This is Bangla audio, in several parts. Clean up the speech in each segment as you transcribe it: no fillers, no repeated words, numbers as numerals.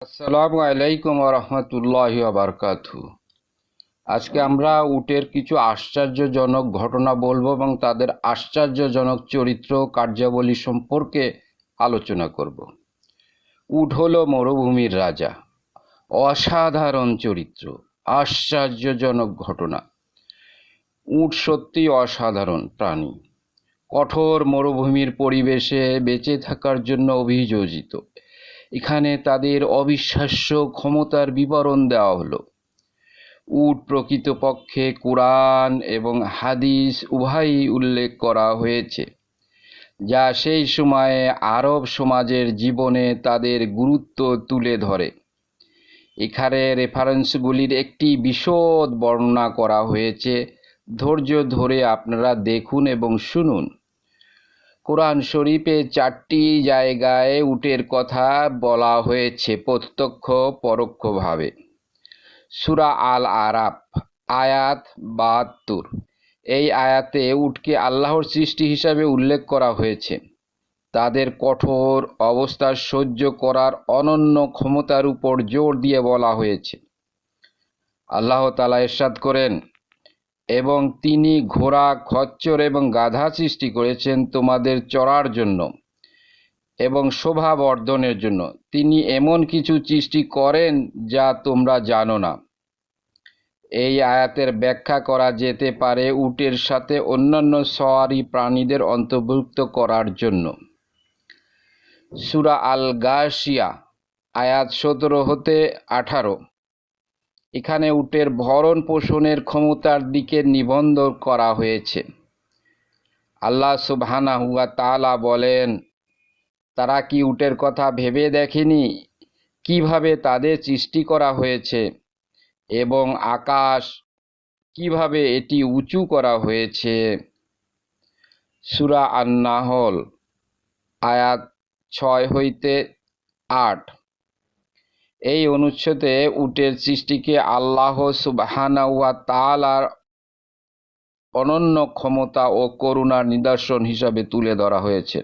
আসসালামু আলাইকুম ওয়া রাহমাতুল্লাহি ওয়া বারাকাতুহু। আজকে আমরা উটের কিছু আশ্চর্যজনক ঘটনা বলবো এবং তাদের আশ্চর্যজনক চরিত্র কার্যাবলী সম্পর্কে আলোচনা করব। উট হলো মরুভূমির রাজা, অসাধারণ চরিত্র, আশ্চর্যজনক ঘটনা। উট সত্যিই অসাধারণ প্রাণী, কঠোর মরুভূমির পরিবেশে বেঁচে থাকার জন্য অভিযোজিত। এখানে তাদের অবিশ্বাস্য ক্ষমতার বিবরণ দেওয়া হলো। উট প্রকৃতপক্ষে কুরআন এবং হাদিস উভয়ই উল্লেখ করা হয়েছে, যা সেই সময়ে আরব সমাজের জীবনে তাদের গুরুত্ব তুলে ধরে। এখানে রেফারেন্সগুলির একটি বিশদ বর্ণনা করা হয়েছে, ধৈর্য ধরে আপনারা দেখুন এবং শুনুন। কোরআন শরীফে 4টি জায়গায় উটের কথা বলা হয়েছে প্রত্যক্ষ পরোক্ষভাবে। সূরা আল আরাফ আয়াত 72, এই আয়াতে উটকে আল্লাহর সৃষ্টি হিসাবে উল্লেখ করা হয়েছে। তাদের কঠোর অবস্থা সহ্য করার অনন্য ক্ষমতার উপর জোর দিয়ে বলা হয়েছে। আল্লাহ তাআলা ইরশাদ করেন, এবং তিনি ঘোড়া, খচ্চর এবং গাধা সৃষ্টি করেছেন তোমাদের চড়ার জন্য এবং শোভা বর্ধনের জন্য। তিনি এমন কিছু সৃষ্টি করেন যা তোমরা জানো না। এই আয়াতের ব্যাখ্যা করা যেতে পারে উটের সাথে অন্যান্য সওয়ারি প্রাণীদের অন্তর্ভুক্ত করার জন্য। সূরা আল গাশিয়া আয়াত 17 হতে 18, এখানে উটের ভরণ পোষণের ক্ষমতার দিকে নিবন্ধ করা হয়েছে। আল্লাহ সুবহানাহু ওয়া তাআলা বলেন, তারা কি উটের কথা ভেবে দেখেনি কিভাবে তাদের সৃষ্টি করা হয়েছে এবং আকাশ কিভাবে এটি উঁচু করা হয়েছে। সূরা আন-নাহল আয়াত 6 হইতে 8, এই অনুচ্ছেদে উটের সৃষ্টিকে আল্লাহ সুবহানাহু ওয়া তাআলার অনন্য ক্ষমতা ও করুণার নিদর্শন হিসাবে তুলে ধরা হয়েছে।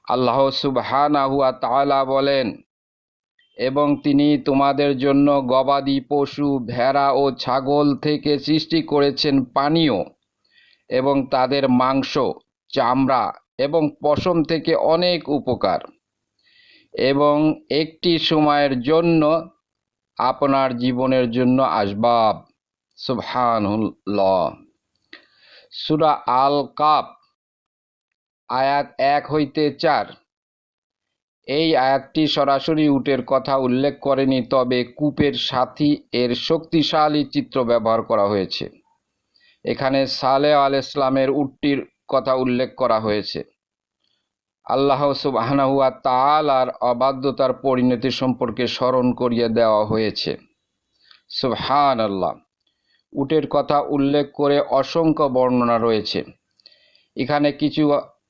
আল্লাহ সুবহানাহু ওয়া তাআলা বলেন, এবং তিনি তোমাদের জন্য গবাদি পশু, ভেড়া ও ছাগল থেকে সৃষ্টি করেছেন পানীয় এবং তাদের মাংস, চামড়া এবং পশম থেকে অনেক উপকার, এবং একটি সময়ের জন্য আপনার জীবনের জন্য আসবাব। সুবহানাল্লাহ। সূরা আল কাফ আয়াত 1 হইতে 4, এই আয়াতটি সরাসরি উটের কথা উল্লেখ করেনি, তবে কূপের সাথী এর শক্তিশালী চিত্র ব্যবহার করা হয়েছে। এখানে সালেহ আলাইহিসসালামের উটটির কথা উল্লেখ করা হয়েছে। আল্লাহ সুবহানাহু ওয়া তাআলার অবাধ্যতার পরিণতি সম্পর্কে স্মরণ করিয়ে দেওয়া হয়েছে। সুবহানাল্লাহ। উটের কথা উল্লেখ করে অসংখ্য বর্ণনা রয়েছে। এখানে কিছু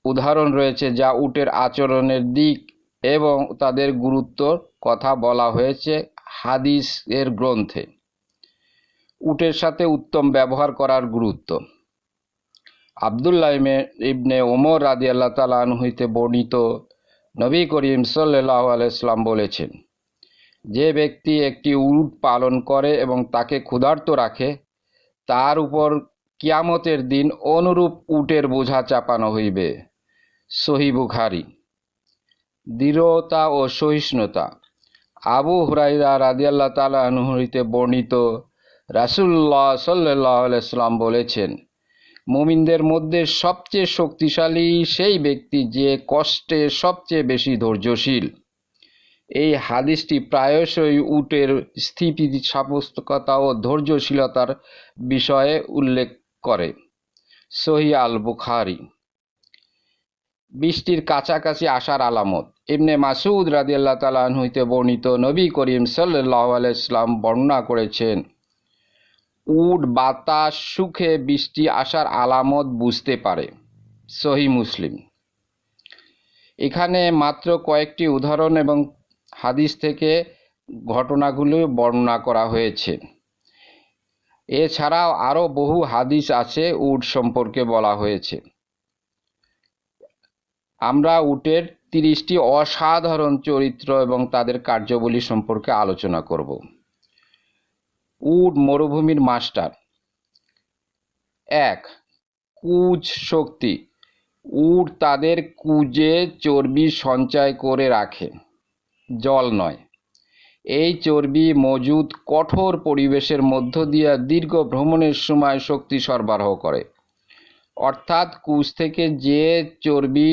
উদাহরণ রয়েছে যা উটের আচরণের দিক এবং তাদের গুরুত্বর কথা বলা হয়েছে হাদিসের গ্রন্থে। উটের সাথে উত্তম ব্যবহার করার গুরুত্ব। আব্দুল্লাহ ইবনে ওমর রাদিয়াল্লাহু তাআলা আনহু হইতে বর্ণিত, নবী করিম সাল্লাল্লাহু আলাইহি সাল্লাম বলেছেন, যে ব্যক্তি একটি উট পালন করে এবং তাকে ক্ষুধার্ত রাখে, তার উপর কিয়ামতের দিন অনুরূপ উটের বোঝা চাপানো হইবে। সহিহ বুখারী। দৃঢ়তা ও সহিষ্ণুতা। আবু হুরায়রা রাদিয়াল্লাহু তাআলা আনহু হইতে বর্ণিত, রাসূলুল্লাহ সাল্লাল্লাহু আলাইহি সাল্লাম বলেছেন, মুমিনদের মধ্যে সবচেয়ে শক্তিশালী সেই ব্যক্তি যে কষ্টে সবচেয়ে বেশি ধৈর্যশীল। এই হাদিসটি প্রায়শই উটের স্থিতিস্থাপকতা ও ধৈর্যশীলতার বিষয়ে উল্লেখ করে। সহিহ আল বুখারী। বৃষ্টির কাছাকাছি আসার আলামত। ইবনে মাসউদ রাদিয়াল্লাহু তাআলা আনহু হইতে বর্ণিত, নবী করিম সাল্লাল্লাহু আলাইহি সাল্লাম বর্ণনা করেছেন, উট বাতাস সুখে বৃষ্টি আসার আলামত বুঝতে পারে। সহিহ মুসলিম। এখানে মাত্র কয়েকটি উদাহরণ এবং হাদিস থেকে ঘটনাগুলো বর্ণনা করা হয়েছে। এছাড়াও আরও বহু হাদিস আছে উট সম্পর্কে বলা হয়েছে। আমরা উটের 30টি অসাধারণ চরিত্র এবং তাদের কার্যাবলী সম্পর্কে আলোচনা করব। উট মরুভূমির মাস্টার। 1. কুজ শক্তি। উট তাদের কুজে চর্বি সঞ্চয় করে রাখে, জল নয়। এই চর্বি মজুদ কঠোর পরিবেশের মধ্য দিয়ে দীর্ঘ ভ্রমণের সময় শক্তি সরবরাহ করে। অর্থাৎ কুজ থেকে যে চর্বি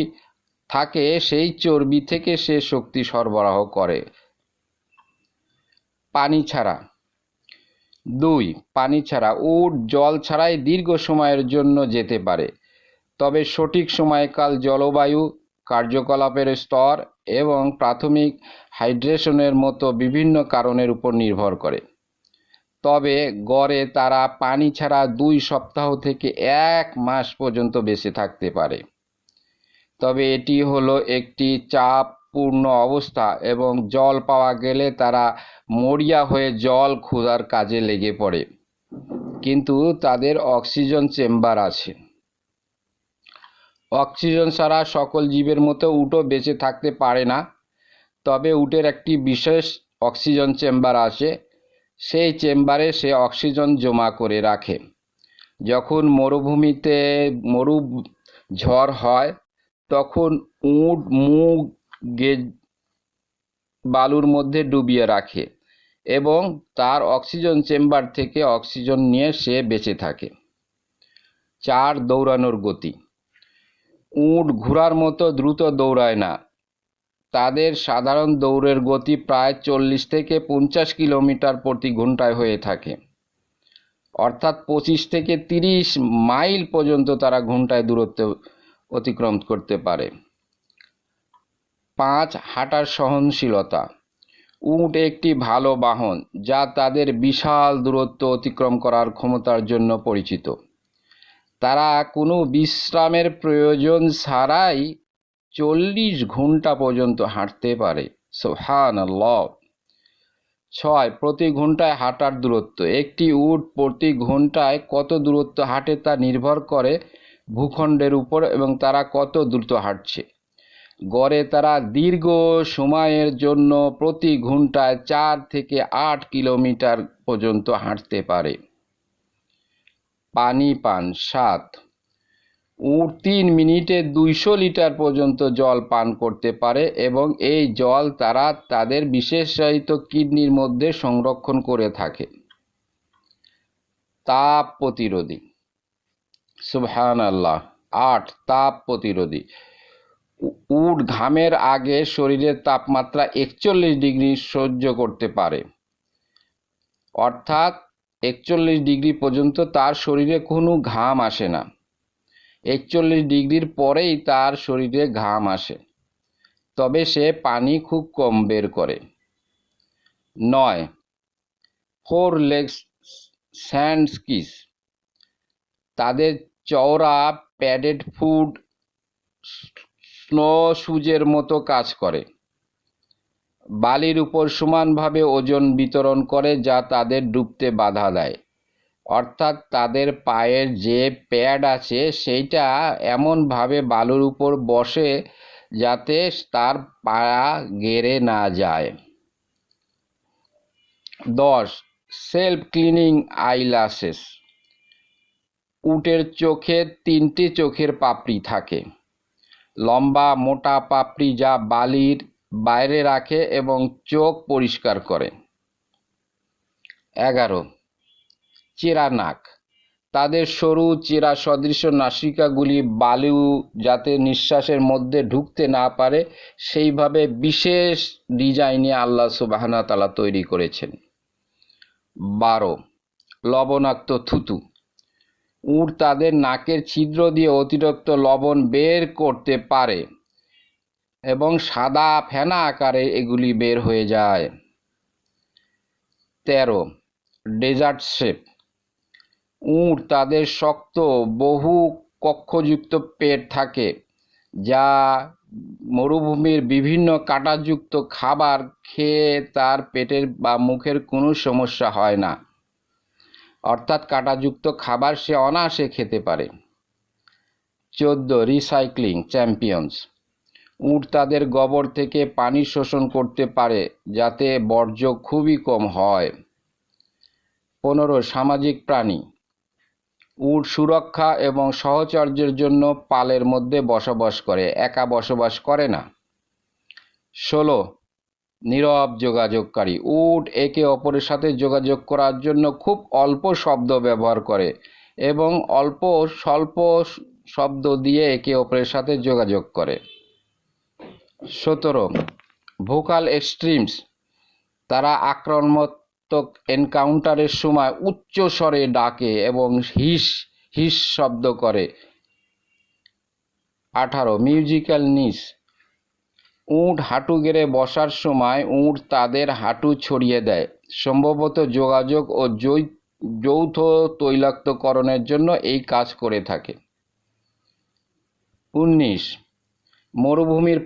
থাকে সেই চর্বি থেকে সে শক্তি সরবরাহ করে। পানি ছাড়া। 2. পানি ছাড়া। উট জল ছাড়াই দীর্ঘ সময়ের জন্য যেতে পারে, তবে সঠিক সময়কাল জলবায়ু, কার্যকলাপের স্তর এবং প্রাথমিক হাইড্রেশনের মতো বিভিন্ন কারণের উপর নির্ভর করে। তবে গড়ে তারা পানি ছাড়া 2 সপ্তাহ থেকে 1 মাস পর্যন্ত বেঁচে থাকতে পারে। তবে এটি হলো একটি চাপপূর্ণ অবস্থা এবং জল পাওয়া গেলে তারা মরিয়া হয়ে জল খোঁজার কাজে লেগে পড়ে। কিন্তু তাদের অক্সিজেন চেম্বার আছে। অক্সিজেন ছাড়া সকল জীবের মতো উটও বেঁচে থাকতে পারে না, তবে উটের একটি বিশেষ অক্সিজেন চেম্বার আছে। সেই চেম্বারে সে অক্সিজেন জমা করে রাখে। যখন মরুভূমিতে ঝড় হয় তখন উট মুখ বালুর মধ্যে ডুবিয়ে রাখে এবং তার অক্সিজেন চেম্বার থেকে অক্সিজেন নিয়ে সে বেঁচে থাকে। 4. দৌড়ানোর গতি। উট ঘোড়ার মতো দ্রুত দৌড়ায় না। তাদের সাধারণ দৌড়ের গতি প্রায় 40 থেকে 50 কিলোমিটার প্রতি ঘন্টায় হয়ে থাকে, অর্থাৎ 25 থেকে 30 মাইল পর্যন্ত তারা ঘন্টায় দূরত্ব অতিক্রম করতে পারে। 5. হাঁটার সহনশীলতা। উট একটি ভালো বাহন যা তাদের বিশাল দূরত্ব অতিক্রম করার ক্ষমতার জন্য পরিচিত। তারা কোনো বিশ্রামের প্রয়োজন ছাড়াই 40 ঘন্টা পর্যন্ত হাঁটতে পারে। সুবহানাল্লাহ। 6. প্রতি ঘন্টায় হাঁটার দূরত্ব। একটি উট প্রতি ঘন্টায় কত দূরত্ব হাঁটে তা নির্ভর করে ভূখণ্ডের উপর এবং তারা কত দ্রুত হাঁটছে। গড়ে তারা দীর্ঘ সময়ের জন্য প্রতি ঘন্টায় 4 থেকে 8 কিলোমিটার পর্যন্ত হাঁটতে পারে। পানি পান। 7. উট 3 মিনিটে 200 লিটার পর্যন্ত জল পান করতে পারে এবং এই জল তারা তাদের বিশেষায়িত কিডনির মধ্যে সংরক্ষণ করে থাকে। তাপ প্রতিরোধী। সুবহানাল্লাহ। 8. তাপ প্রতিরোধী। উট ঘামের আগে শরীরের তাপমাত্রা 41 ডিগ্রি সহ্য করতে পারে, অর্থাৎ 41 ডিগ্রি পর্যন্ত তার শরীরে কোনো ঘাম আসে না। 41 ডিগ্রির পরেই তার শরীরে ঘাম আসে, তবে সে পানি খুব কম বের করে। 9. 4 লেগস স্যান্ডস্কিস। তাদের চওড়া প্যাডেড ফুট স্নো শুজের মতো কাজ করে। বালির উপর সমানভাবে ওজন বিতরণ করে যা তাদের ডুবতে বাধা দেয়। অর্থাৎ তাদের পায়ের যে প্যাড আছে সেইটা এমনভাবে বালুর উপর বসে যাতে তার পা গেড়ে না যায়। 10. Self cleaning eyelashes. উটের চোখে 3টি চোখের পাপড়ি থাকে, লম্বা মোটা পাপড়ি যা বালির বাইরে রাখে এবং চোখ পরিষ্কার করে। 11. চেরা নাক। তাদের সরু চেরা সদৃশ নাসিকাগুলি বালু যাতে নিঃশ্বাসের মধ্যে ঢুকতে না পারে সেইভাবে বিশেষ ডিজাইনে আল্লাহ সুবহানাহু ওয়া তাআলা তৈরি করেছেন। 12. লবণাক্ত থুতু। উট তাদের নাকের ছিদ্র দিয়ে অতিরিক্ত লবণ বের করতে পারে এবং সাদা ফেনা আকারে এগুলি বের হয়ে যায়। 13. Desert ship. উট তাদের শক্ত বহু কক্ষযুক্ত পেট থাকে যা মরুভূমির বিভিন্ন কাঁটাযুক্ত খাবার খেয়ে তার পেটের বা মুখের কোনো সমস্যা হয় না, অর্থাৎ কাঁটাযুক্ত খাবার সে অনায়াসে খেতে পারে। 14. Recycling champions. উট তাদের গোবর থেকে পানি শোষণ করতে পারে যাতে বর্জ্য খুবই কম হয়। 15 সামাজিক প্রাণী। উট সুরক্ষা এবং সহচর্যের জন্য পালের মধ্যে বসবাস করে, একা বসবাস করে না। 16 নীরব যোগাযোগকারী। উট একে অপরের সাথে যোগাযোগ করার জন্য খুব অল্প শব্দ ব্যবহার করে এবং স্বল্প শব্দ দিয়ে একে অপরের সাথে যোগাযোগ করে। 17 ভোকাল এক্সট্রিমস। তারা আক্রমণাত্মক এনকাউন্টারের সময় উচ্চ স্বরে ডাকে এবং হিস হিস শব্দ করে। 18 মিউজিক্যাল নিস। উট হাঁটু গেড়ে বসার সময় উট তাদের হাঁটু ছড়িয়ে দেয়, সম্ভবত যোগাযোগ ও যৌথ তৈলাক্তকরণের জন্য এই কাজ করে থাকে। 19 মরুভূমির